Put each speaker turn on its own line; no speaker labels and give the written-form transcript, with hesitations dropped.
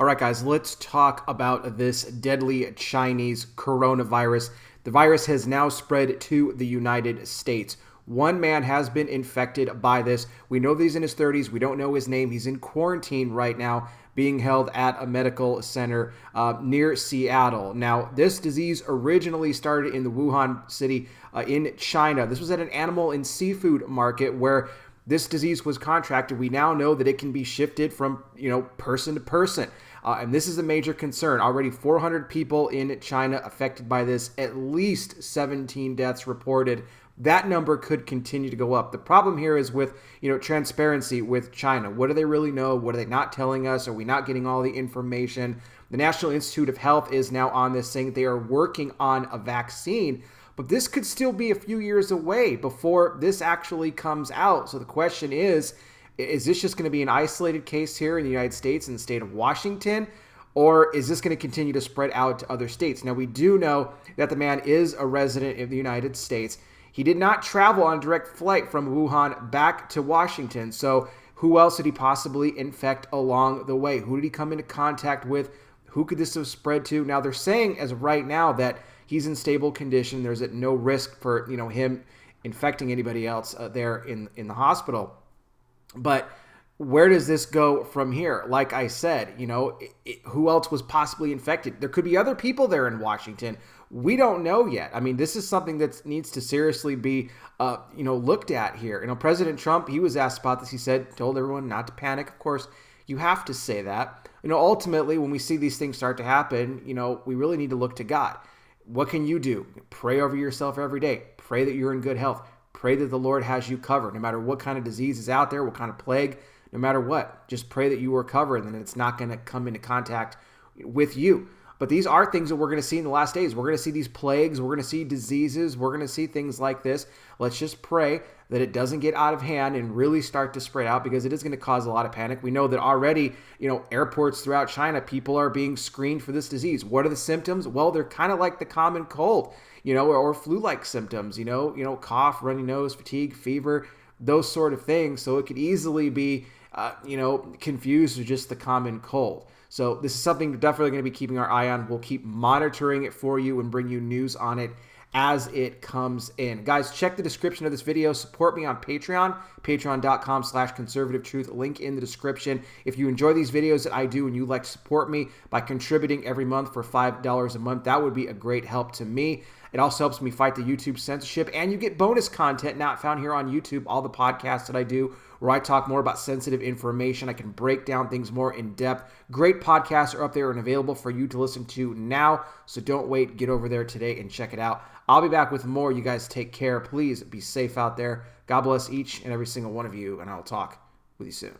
All right, guys, let's talk about this deadly Chinese coronavirus. The virus has now spread to the United States. One man has been infected by this. We know that he's in his 30s. We don't know his name. He's in quarantine right now, being held at a medical center near Seattle. Now, this disease originally started in the Wuhan city in China. This was at an animal and seafood market where this disease was contracted. We now know that it can be shifted from, person to person. And this is a major concern. Already 400 people in China affected by this, at least 17 deaths reported. That number could continue to go up. The problem here is with, transparency with China. What do they really know? What are they not telling us? Are we not getting all the information? The National Institute of Health is now on this, saying they are working on a vaccine, but this could still be a few years away before this actually comes out. So the question is this just going to be an isolated case here in the United States, in the state of Washington, or is this going to continue to spread out to other states? Now, we do know that the man is a resident of the United States. He did not travel on a direct flight from Wuhan back to Washington. So who else did he possibly infect along the way? Who did he come into contact with? Who could this have spread to? Now, they're saying as of right now that he's in stable condition. There's no risk for him infecting anybody else there in the hospital. But where does this go from here? Like I said, who else was possibly infected? There could be other people there in Washington. We don't know yet. I mean, this is something that needs to seriously be, looked at here. President Trump, he was asked about this. He told everyone not to panic. Of course, you have to say that. Ultimately, when we see these things start to happen, we really need to look to God. What can you do? Pray over yourself every day. Pray that you're in good health. Pray that the Lord has you covered, no matter what kind of disease is out there, what kind of plague, no matter what. Just pray that you are covered and that it's not going to come into contact with you. But these are things that we're going to see in the last days. We're going to see these plagues. We're going to see diseases. We're going to see things like this. Let's just pray that it doesn't get out of hand and really start to spread out, because it is going to cause a lot of panic. We know that already, airports throughout China, people are being screened for this disease. What are the symptoms? Well, they're kind of like the common cold, or flu-like symptoms, cough, runny nose, fatigue, fever, those sort of things. So it could easily be, confused with just the common cold. So this is something we're definitely going to be keeping our eye on. We'll keep monitoring it for you and bring you news on it as it comes in. Guys, check the description of this video. Support me on Patreon, patreon.com/conservative truth, link in the description. If you enjoy these videos that I do and you'd like to support me by contributing every month for $5 a month, that would be a great help to me. It also helps me fight the YouTube censorship, and you get bonus content not found here on YouTube, all the podcasts that I do, where I talk more about sensitive information. I can break down things more in depth. Great podcasts are up there and available for you to listen to now, so don't wait. Get over there today and check it out. I'll be back with more. You guys take care. Please be safe out there. God bless each and every single one of you, and I'll talk with you soon.